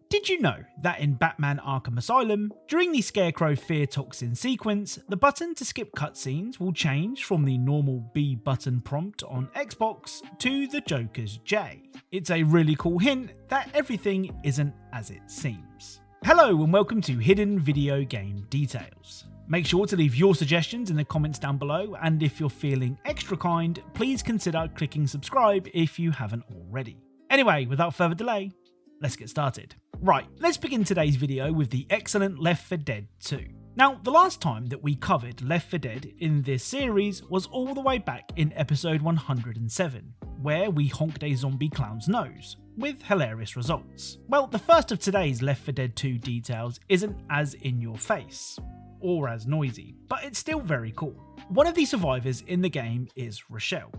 Did you know that in Batman ARKHAM Asylum, during the Scarecrow Fear Toxin sequence, the button to skip cutscenes will change from the normal B button prompt on Xbox to the Joker's J? It's a really cool hint that everything isn't as it seems. Hello and welcome to Hidden Video Game Details. Make sure to leave your suggestions in the comments down below, and if you're feeling extra kind, please consider clicking subscribe if you haven't already. Anyway, without further delay, let's get started. Right, let's begin today's video with the excellent Left 4 Dead 2. Now, the last time that we covered Left 4 Dead in this series was all the way back in episode 107, where we honked a zombie clown's nose, with hilarious results. Well, the first of today's Left 4 Dead 2 details isn't as in your face, or as noisy, but it's still very cool. One of the survivors in the game is Rochelle,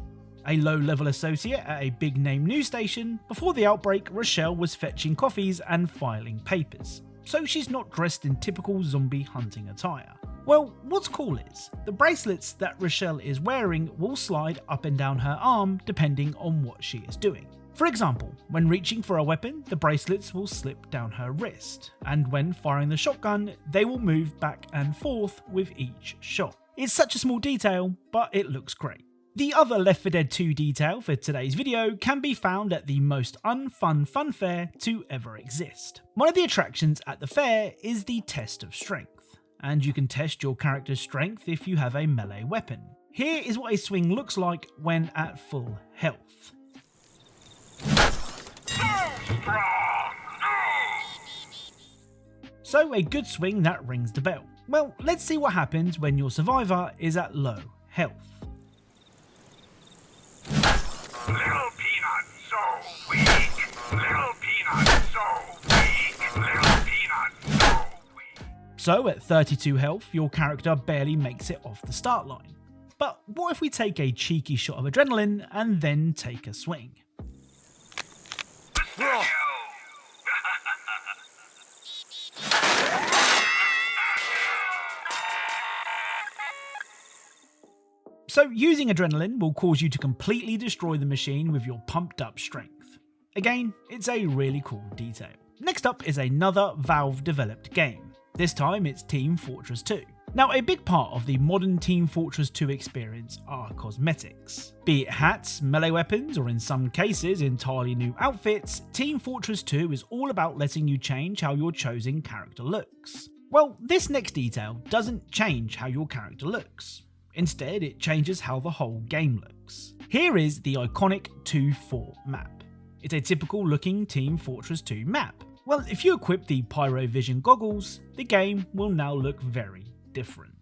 a low-level associate at a big-name news station. Before the outbreak, Rochelle was fetching coffees and filing papers, so she's not dressed in typical zombie hunting attire. Well, what's cool is, the bracelets that Rochelle is wearing will slide up and down her arm depending on what she is doing. For example, when reaching for a weapon, the bracelets will slip down her wrist, and when firing the shotgun, they will move back and forth with each shot. It's such a small detail, but it looks great. The other Left 4 Dead 2 detail for today's video can be found at the most unfun fun fair to ever exist. One of the attractions at the fair is the test of strength, and you can test your character's strength if you have a melee weapon. Here is what a swing looks like when at full health. So a good swing that rings the bell. Well, let's see what happens when your survivor is at low health. Little peanut, so weak. Little peanut, so weak. Little peanut, so weak. So at 32 health, your character barely makes it off the start line. But what if we take a cheeky shot of adrenaline and then take a swing? So using adrenaline will cause you to completely destroy the machine with your pumped up strength. Again, it's a really cool detail. Next up is another Valve developed game. This time it's Team Fortress 2. Now, a big part of the modern Team Fortress 2 experience are cosmetics. Be it hats, melee weapons, or in some cases entirely new outfits, Team Fortress 2 is all about letting you change how your chosen character looks. Well, this next detail doesn't change how your character looks. Instead, it changes how the whole game looks. Here is the iconic 2-4 map. It's a typical looking Team Fortress 2 map. Well, if you equip the Pyrovision goggles, the game will now look very different.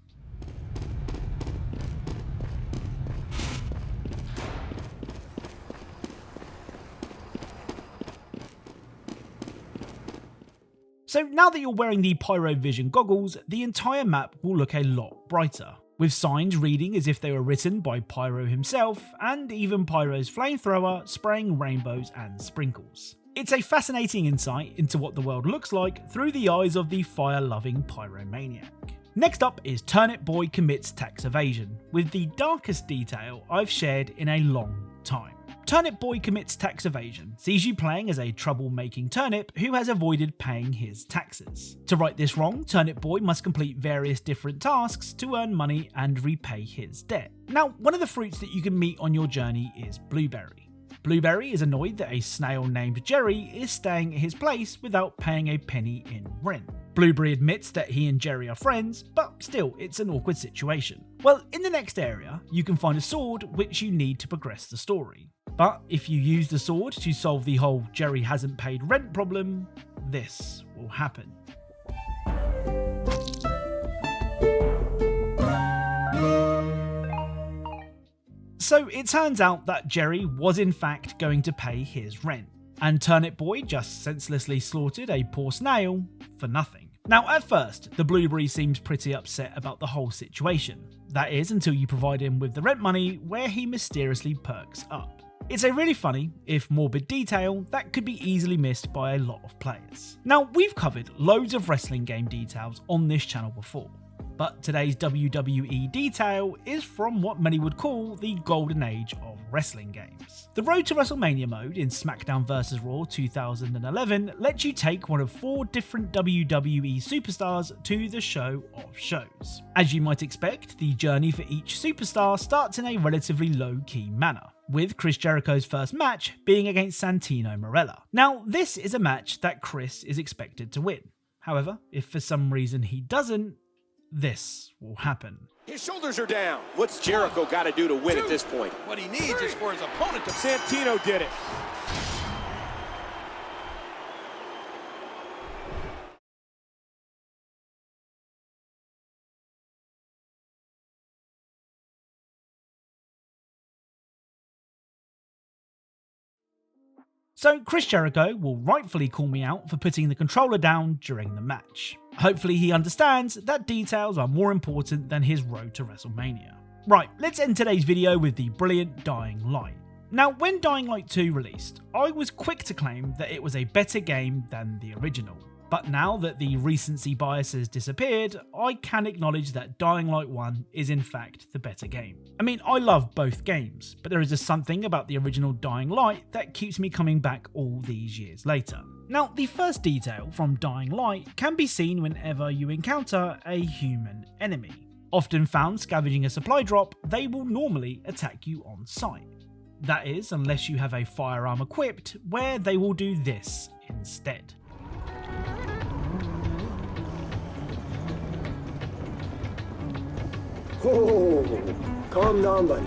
So now that you're wearing the Pyrovision goggles, the entire map will look a lot brighter, with signs reading as if they were written by Pyro himself, and even Pyro's flamethrower spraying rainbows and sprinkles. It's a fascinating insight into what the world looks like through the eyes of the fire-loving pyromaniac. Next up is Turnip Boy Commits Tax Evasion, with the darkest detail I've shared in a long time. Turnip Boy Commits Tax Evasion sees you playing as a troublemaking turnip who has avoided paying his taxes. To right this wrong, Turnip Boy must complete various different tasks to earn money and repay his debt. Now, one of the fruits that you can meet on your journey is Blueberry. Blueberry is annoyed that a snail named Jerry is staying at his place without paying a penny in rent. Blueberry admits that he and Jerry are friends, but still, it's an awkward situation. Well, in the next area, you can find a sword which you need to progress the story. But if you use the sword to solve the whole Jerry hasn't paid rent problem, this will happen. So it turns out that Jerry was in fact going to pay his rent, and Turnip Boy just senselessly slaughtered a poor snail for nothing. Now, at first, the Blueberry seems pretty upset about the whole situation. That is, until you provide him with the rent money, where he mysteriously perks up. It's a really funny, if morbid detail, that could be easily missed by a lot of players. Now, we've covered loads of wrestling game details on this channel before, but today's WWE detail is from what many would call the golden age of wrestling games. The Road to WrestleMania mode in Smackdown Vs Raw 2011 lets you take one of 4 different WWE superstars to the show of shows. As you might expect, the journey for each superstar starts in a relatively low-key manner, with Chris Jericho's first match being against Santino Marella. Now, this is a match that Chris is expected to win. However, if for some reason he doesn't, this will happen. His shoulders are down. What's Jericho got to do to win at this point? What he needs is for his opponent to... Santino did it. So Chris Jericho will rightfully call me out for putting the controller down during the match. Hopefully he understands that details are more important than his road to WrestleMania. Right, let's end today's video with the brilliant Dying Light. Now, when Dying Light 2 released, I was quick to claim that it was a better game than the original. But now that the recency bias has disappeared, I can acknowledge that Dying Light 1 is in fact the better game. I mean, I love both games, but there is just something about the original Dying Light that keeps me coming back all these years later. Now, the first detail from Dying Light can be seen whenever you encounter a human enemy. Often found scavenging a supply drop, they will normally attack you on sight. That is, unless you have a firearm equipped, where they will do this instead. Oh, calm down, buddy.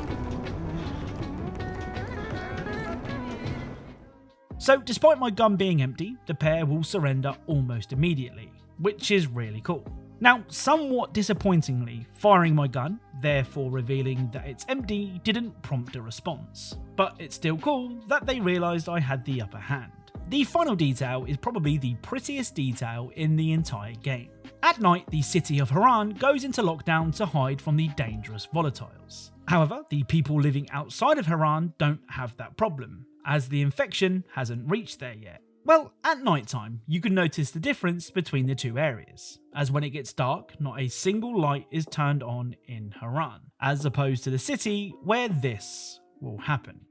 So despite my gun being empty, the pair will surrender almost immediately, which is really cool. Now, somewhat disappointingly, firing my gun, therefore revealing that it's empty, didn't prompt a response. But it's still cool that they realised I had the upper hand. The final detail is probably the prettiest detail in the entire game. At night, the city of Haran goes into lockdown to hide from the dangerous volatiles. However, the people living outside of Haran don't have that problem, as the infection hasn't reached there yet. Well, at night time, you can notice the difference between the two areas, as when it gets dark, not a single light is turned on in Haran, as opposed to the city where this will happen.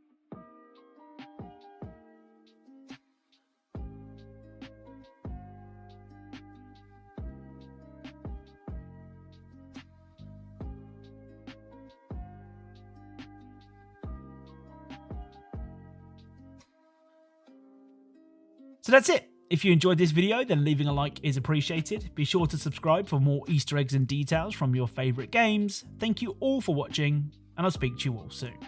So that's it. If you enjoyed this video, then leaving a like is appreciated. Be sure to subscribe for more Easter eggs and details from your favourite games. Thank you all for watching, and I'll speak to you all soon.